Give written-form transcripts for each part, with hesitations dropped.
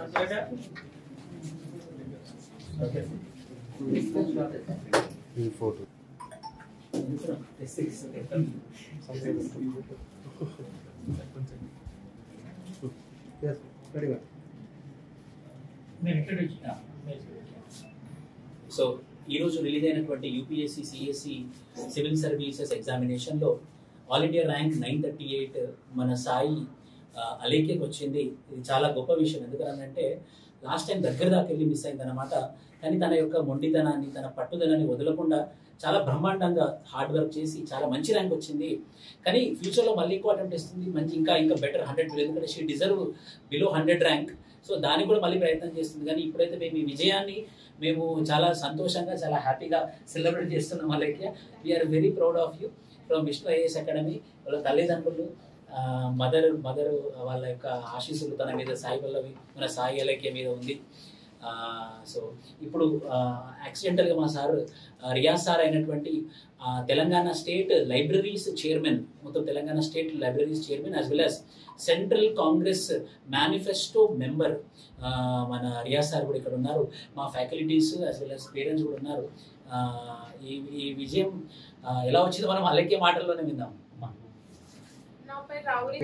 ఈ photo so ఈరోజు release అయినటువంటి యూపీఎస్సీ సిఎస్సి సివిల్ సర్వీసెస్ ఎగ్జామినేషన్లో ఆల్ ఇండియా ర్యాంక్ 938 మన సాయి అలేఖ్యకి వచ్చింది. ఇది చాలా గొప్ప విషయం. ఎందుకంటే లాస్ట్ టైం దగ్గర దాకా వెళ్ళి మిస్ అయిందనమాట. కానీ తన యొక్క మొండితనాన్ని, తన పట్టుదలని వదలకుండా చాలా బ్రహ్మాండంగా హార్డ్ వర్క్ చేసి చాలా మంచి ర్యాంక్ వచ్చింది. కానీ ఫ్యూచర్లో మళ్ళీ ఎక్కువ అటెంప్ట్ ఇస్తుంది, మంచి ఇంకా బెటర్ 100, ఎందుకంటే she deserve below 100 rank. So దానికి కూడా మళ్ళీ ప్రయత్నం చేస్తుంది. కానీ ఇప్పుడైతే మేము ఈ విజయాన్ని మేము చాలా సంతోషంగా, చాలా హ్యాపీగా సెలబ్రేట్ చేస్తున్నాం. Alekhya, we are very proud of you from Vishnu IAS academy. వాళ్ళ తల్లిదండ్రులు, మదర్ వాళ్ళ యొక్క ఆశీస్సులు తన మీద, సాయి పల్లవి మన సాయి అలేఖ్య మీద ఉంది. సో ఇప్పుడు యాక్సిడెంటల్గా మా సార్ రియాజ్ సార్ అయినటువంటి తెలంగాణ స్టేట్ లైబ్రరీస్ చైర్మన్, మొత్తం Telangana state libraries chairman as well as central Congress manifesto member మన రియాజ్ సార్ కూడా ఇక్కడ ఉన్నారు. మా faculties as well as parents కూడా ఉన్నారు. ఈ విజయం ఎలా వచ్చిందో మనం అలేఖ్య మాటల్లోనే విందాం. నా పేరు రావులి,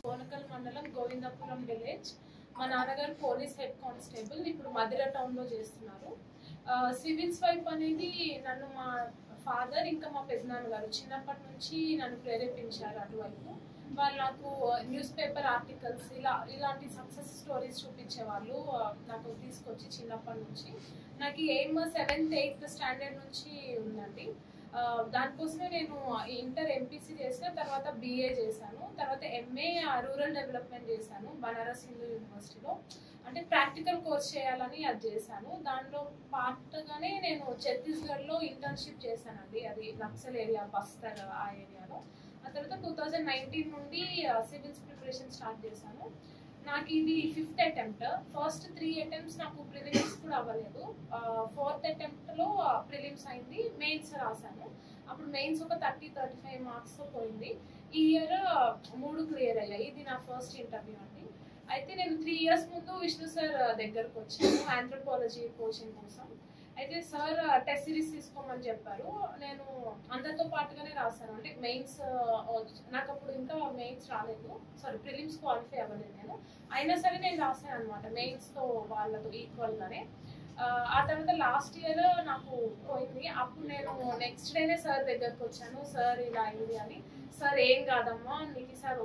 కోనకల్ మండలం గోవిందపురం విలేజ్. మా నాన్నగారు పోలీస్ హెడ్ కానిస్టేబుల్, ఇప్పుడు మధిర టౌన్లో చేస్తున్నారు. సివిల్స్ వైపు అనేది నన్ను మా ఫాదర్ ఇంకా మా పెద్దనాన్నగారు చిన్నప్పటి నుంచి నన్ను ప్రేరేపించారు అటువైపు. వాళ్ళు నాకు న్యూస్ పేపర్ ఆర్టికల్స్ ఇలాంటి సక్సెస్ స్టోరీస్ చూపించేవాళ్ళు. నాకు తీసుకొచ్చి చిన్నప్పటి నుంచి నాకు ఎయిమ్ 7th 8th స్టాండర్డ్ నుంచి ఉందండి. దానికోసమే నేను ఇంటర్ ఎంపీసీ చేసిన తర్వాత BA చేశాను. తర్వాత MA రూరల్ డెవలప్మెంట్ చేశాను బనారస్ హిందూ యూనివర్సిటీలో. అంటే ప్రాక్టికల్ కోర్స్ చేయాలని అది చేశాను. దానిలో పార్ట్గానే నేను ఛత్తీస్గఢ్లో ఇంటర్న్షిప్ చేశానండి. అది నక్సల్ ఏరియా, బస్తర్ ఆ ఏరియాలో. ఆ తర్వాత 2019 నుండి సివిల్స్ ప్రిపరేషన్ స్టార్ట్ చేశాను. నాకు ఇది 5th అటెంప్ట్. ఫస్ట్ 3 అటెంప్ట్స్ నాకు ప్రిలిమ్స్ కూడా అవ్వలేదు. 4th అటెంప్ట్లో ప్రిలిమ్స్ అయింది, మెయిన్స్ రాశాను. అప్పుడు మెయిన్స్ ఒక 30-35 మార్క్స్తో పోయింది. ఈ ఇయర్ 3 క్లియర్ అయ్యాయి. ఇది నా ఫస్ట్ ఇంటర్వ్యూ అండి. అయితే నేను 3 years ముందు విష్ణు సార్ దగ్గరకు వచ్చాను ఆంథ్రోపాలజీ కోచింగ్ కోసం. అయితే సార్ టెస్ట్ సిరీస్ తీసుకోమని చెప్పారు. నేను అందరితో పాటుగానే రాశాను. అంటే మెయిన్స్ నాకు అప్పుడు ఇంకా మెయిన్స్ రాలేదు, సారీ ప్రిలిమ్స్ క్వాలిఫై అవ్వలేదు నేను. అయినా సరే నేను రాశాను అనమాట మెయిన్స్తో వాళ్ళతో ఈక్వల్గానే. ఆ తర్వాత లాస్ట్ ఇయర్ నాకు పోయింది. అప్పుడు నేను నెక్స్ట్ డేనే సార్ దగ్గరకు వచ్చాను. సార్ ఇలా అయింది అని. సార్ ఏం కాదమ్మా, నీకు ఈసారి